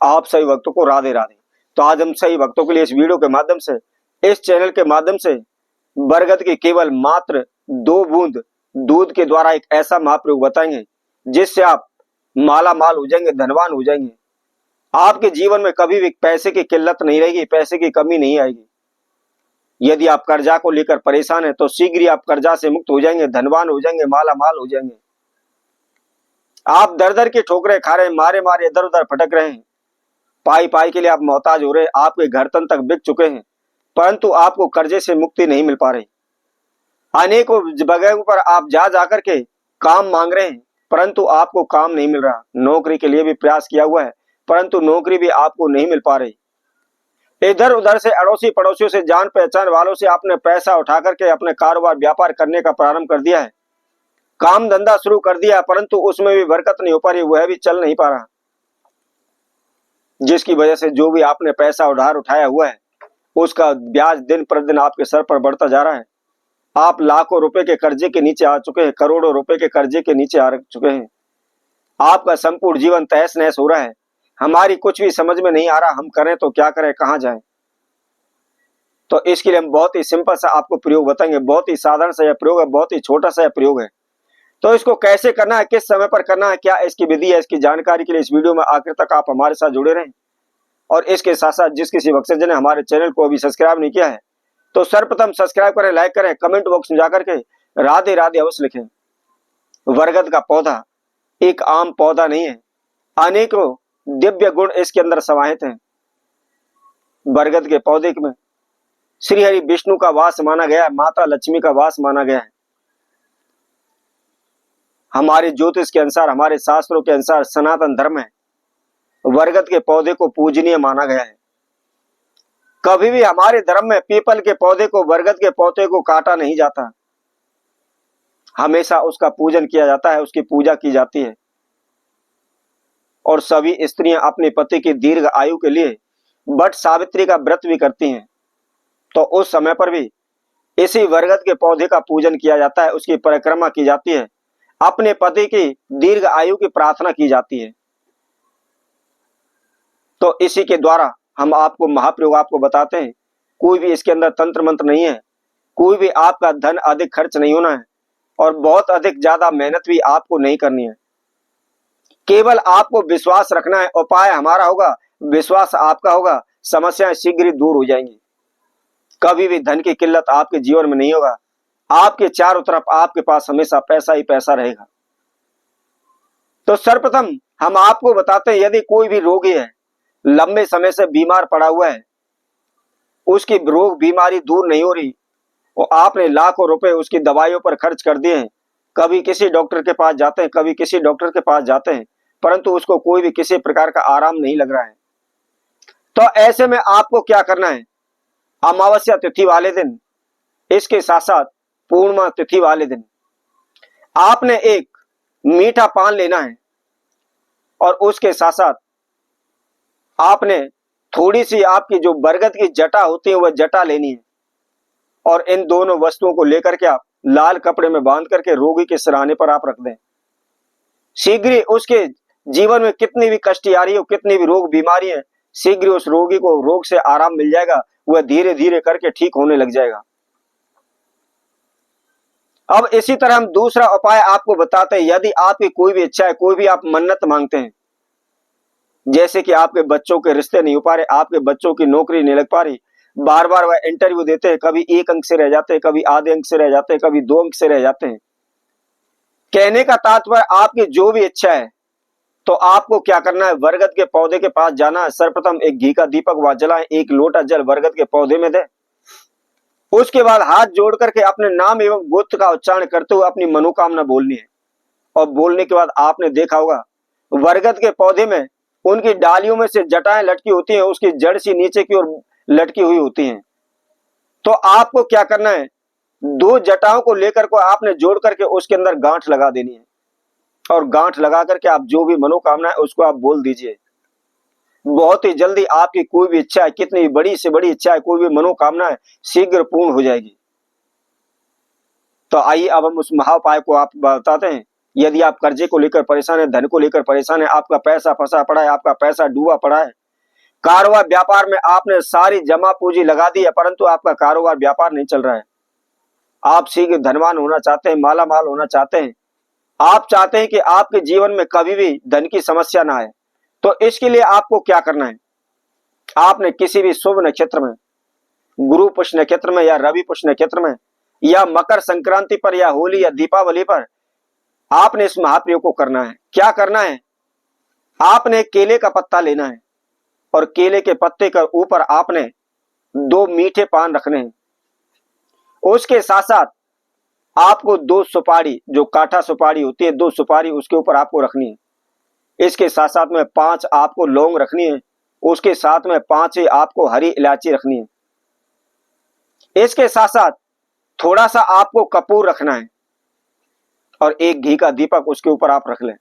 आप सभी भक्तों को राधे राधे। तो आज हम सभी भक्तों के लिए इस वीडियो के माध्यम से, इस चैनल के माध्यम से बरगद की केवल मात्र 2 बूंद दूध के द्वारा एक ऐसा महाप्रयोग बताएंगे जिससे आप माला माल हो जाएंगे, धनवान हो जाएंगे। आपके जीवन में कभी भी पैसे की किल्लत नहीं रहेगी, पैसे की कमी नहीं आएगी। यदि आप कर्जा को लेकर परेशान हैं तो शीघ्र ही आप कर्जा से मुक्त हो जाएंगे, धनवान हो जाएंगे, माला माल हो जाएंगे। आप दर दर की ठोकरें खा रहे हैं, मारे मारे इधर उधर भटक रहे हैं, पाई पाई के लिए आप मोहताज हो रहे हैं, आपके घर तन तक बिक चुके हैं, परंतु आपको कर्जे से मुक्ति नहीं मिल पा रही। अनेकों जगहों पर आप जा जाकर के काम मांग रहे हैं, परंतु आपको काम नहीं मिल रहा। नौकरी के लिए भी प्रयास किया हुआ है, परंतु नौकरी भी आपको नहीं मिल पा रही। इधर उधर से अड़ोसी पड़ोसियों से, जान पहचान वालों से आपने पैसा उठा करके अपने कारोबार व्यापार करने का प्रारंभ कर दिया है, काम धंधा शुरू कर दिया, परंतु उसमें भी बरकत नहीं हो पा रही, वह भी चल नहीं पा रहा। जिसकी वजह से जो भी आपने पैसा उधार उठाया हुआ है उसका ब्याज दिन प्रतिदिन आपके सर पर बढ़ता जा रहा है। आप लाखों रुपए के कर्जे के नीचे आ चुके हैं, करोड़ों रुपए के कर्जे के नीचे आ चुके हैं। आपका संपूर्ण जीवन तहस नहस हो रहा है। हमारी कुछ भी समझ में नहीं आ रहा, हम करें तो क्या करें, कहां जाएं। तो इसके लिए हम बहुत ही सिंपल सा आपको प्रयोग बताएंगे। बहुत ही साधारण सा यह प्रयोग है, बहुत ही छोटा सा यह प्रयोग है। तो इसको कैसे करना है, किस समय पर करना है, क्या इसकी विधि है, इसकी जानकारी के लिए इस वीडियो में आखिर तक आप हमारे साथ जुड़े रहें। और इसके साथ साथ जिस किसी भक्तजन ने हमारे चैनल को अभी सब्सक्राइब नहीं किया है तो सर्वप्रथम सब्सक्राइब करें, लाइक करें, कमेंट बॉक्स में जाकर के राधे राधे अवश्य लिखें। बरगद का पौधा एक आम पौधा नहीं है, अनेकों दिव्य गुण इसके अंदर समाहित हैं। बरगद के पौधे में श्री हरि विष्णु का वास माना गया है, माता लक्ष्मी का वास माना गया है। हमारे ज्योतिष के अनुसार, हमारे शास्त्रों के अनुसार सनातन धर्म है बरगद के पौधे को पूजनीय माना गया है। कभी भी हमारे धर्म में पीपल के पौधे को, बरगद के पौधे को काटा नहीं जाता, हमेशा उसका पूजन किया जाता है, उसकी पूजा की जाती है। और सभी स्त्रियां अपने पति की दीर्घ आयु के लिए वट सावित्री का व्रत भी करती हैं, तो उस समय पर भी इसी बरगद के पौधे का पूजन किया जाता है, उसकी परिक्रमा की जाती है, अपने पति की दीर्घ आयु की प्रार्थना की जाती है। तो इसी के द्वारा हम आपको महाप्रयोग आपको बताते हैं। कोई भी इसके अंदर तंत्र मंत्र नहीं है, कोई भी आपका धन अधिक खर्च नहीं होना है और बहुत अधिक ज्यादा मेहनत भी आपको नहीं करनी है। केवल आपको विश्वास रखना है, उपाय हमारा होगा, विश्वास आपका होगा, समस्याएं शीघ्र ही दूर हो जाएंगी। कभी भी धन की किल्लत आपके जीवन में नहीं होगा। आपके चारों तरफ आपके पास हमेशा पैसा ही पैसा रहेगा। तो सर्वप्रथम हम आपको बताते हैं, यदि कोई भी रोगी है, लंबे समय से बीमार पड़ा हुआ है, उसकी रोग बीमारी दूर नहीं हो रही, और आपने लाखों रुपए उसकी दवाइयों पर खर्च कर दिए हैं, कभी किसी डॉक्टर के पास जाते हैं, कभी किसी डॉक्टर के पास जाते हैं, परंतु उसको कोई भी किसी प्रकार का आराम नहीं लग रहा है। तो ऐसे में आपको क्या करना है, अमावस्या तिथि वाले दिन, इसके साथ साथ पूर्णिमा तिथि वाले दिन आपने एक मीठा पान लेना है और उसके साथ साथ आपने थोड़ी सी आपकी जो बरगद की जटा होती है वह जटा लेनी है, और इन दोनों वस्तुओं को लेकर के आप लाल कपड़े में बांध करके रोगी के सिरहाने पर आप रख दें। शीघ्र ही उसके जीवन में कितनी भी कष्ट आ रही हो, कितनी भी रोग बीमारी है, शीघ्र उस रोगी को रोग से आराम मिल जाएगा, वह धीरे धीरे करके ठीक होने लग जाएगा। अब इसी तरह हम दूसरा उपाय आपको बताते हैं। यदि आपकी कोई भी इच्छा है, कोई भी आप मन्नत मांगते हैं, जैसे कि आपके बच्चों के रिश्ते नहीं हो पा रहे, आपके बच्चों की नौकरी नहीं लग पा रही, बार बार वह इंटरव्यू देते हैं, कभी 1 अंक से रह जाते हैं, कभी आधे अंक से रह जाते हैं, कभी 2 अंक से रह जाते हैं। कहने का तात्पर्य आपकी जो भी इच्छा है, तो आपको क्या करना है, बरगद के पौधे के पास जाना है। सर्वप्रथम एक घी का दीपक वहां जलाएं, 1 लोटा जल बरगद के पौधे में दें। उसके बाद हाथ जोड़ करके अपने नाम एवं गोत्र का उच्चारण करते हुए अपनी मनोकामना बोलनी है। और बोलने के बाद आपने देखा होगा बरगद के पौधे में उनकी डालियों में से जटाएं लटकी होती हैं, उसकी जड़ सी नीचे की ओर लटकी हुई होती हैं। तो आपको क्या करना है, 2 जटाओं को लेकर को आपने जोड़ करके उसके अंदर गांठ लगा देनी है, और गांठ लगा करके आप जो भी मनोकामना है उसको आप बोल दीजिए। बहुत ही जल्दी आपकी कोई भी इच्छा है, कितनी भी बड़ी से बड़ी इच्छा है, कोई भी मनोकामना है, शीघ्र पूर्ण हो जाएगी। तो आइए अब हम उस महाउपाय को आप बताते हैं। यदि आप कर्जे को लेकर परेशान है, धन को लेकर परेशान है, आपका पैसा फंसा पड़ा है, आपका पैसा डूबा पड़ा है, कारोबार व्यापार में आपने सारी जमा पूंजी लगा दी है परंतु आपका कारोबार व्यापार नहीं चल रहा है, आप शीघ्र धनवान होना चाहते हैं, माला माल होना चाहते हैं, आप चाहते हैं कि आपके जीवन में कभी भी धन की समस्या ना आए, तो इसके लिए आपको क्या करना है? आपने किसी भी शुभ नक्षत्र में, गुरु पुष्य नक्षत्र में या रवि पुष्य नक्षत्र में या मकर संक्रांति पर या होली या दीपावली पर आपने इस महाप्रयोग को करना है। क्या करना है? आपने केले का पत्ता लेना है और केले के पत्ते के ऊपर आपने 2 मीठे पान रखने हैं। उसके साथ साथ आपको 2 सुपारी, जो काठा सुपारी होती है, 2 सुपारी उसके ऊपर आपको रखनी है। इसके साथ साथ में 5 आपको लौंग रखनी है, उसके साथ में 5 ही आपको हरी इलायची रखनी है। इसके साथ साथ थोड़ा सा आपको कपूर रखना है और 1 घी का दीपक उसके ऊपर आप रख लें।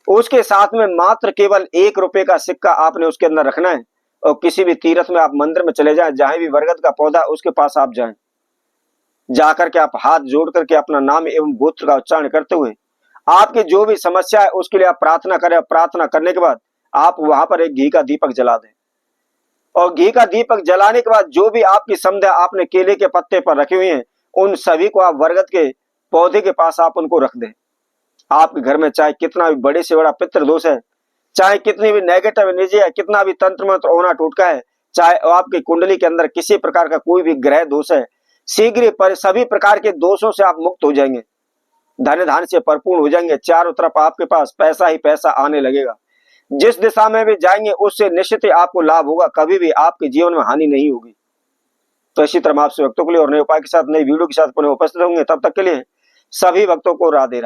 उसके साथ में मात्र केवल 1 रुपए का सिक्का आपने उसके अंदर रखना है और किसी भी तीर्थ में आप मंदिर में चले जाएं, जहां भी बरगद का पौधा उसके पास आप जाएं, जाकर के आप हाथ जोड़ करके अपना नाम एवं गोत्र का उच्चारण करते हुए आपकी जो भी समस्या है उसके लिए आप प्रार्थना करें। प्रार्थना करने के बाद आप वहां पर एक घी का दीपक जला दें और घी का दीपक जलाने के बाद जो भी आपकी समस्या आपने केले के पत्ते पर रखी हुई है उन सभी को आप बरगद के पौधे के पास आप उनको रख दें। आपके घर में चाहे कितना भी बड़े से बड़ा पितृ दोष है, चाहे कितनी भी नेगेटिव एनर्जी है, कितना भी तंत्र मंत्र ओना टोटका है, चाहे आपकी कुंडली के अंदर किसी प्रकार का कोई भी ग्रह दोष है, शीघ्र पर सभी प्रकार के दोषों से आप मुक्त हो जाएंगे, धन धान से भरपूर हो जाएंगे। चारों तरफ आपके पास पैसा ही पैसा आने लगेगा। जिस दिशा में भी जाएंगे उससे निश्चित ही आपको लाभ होगा, कभी भी आपके जीवन में हानि नहीं होगी। तो इसी तरह आपसे भक्तों के लिए और नए उपाय के साथ, नई वीडियो के साथ पुनः उपस्थित होंगे। तब तक के लिए सभी भक्तों को राधे राधे।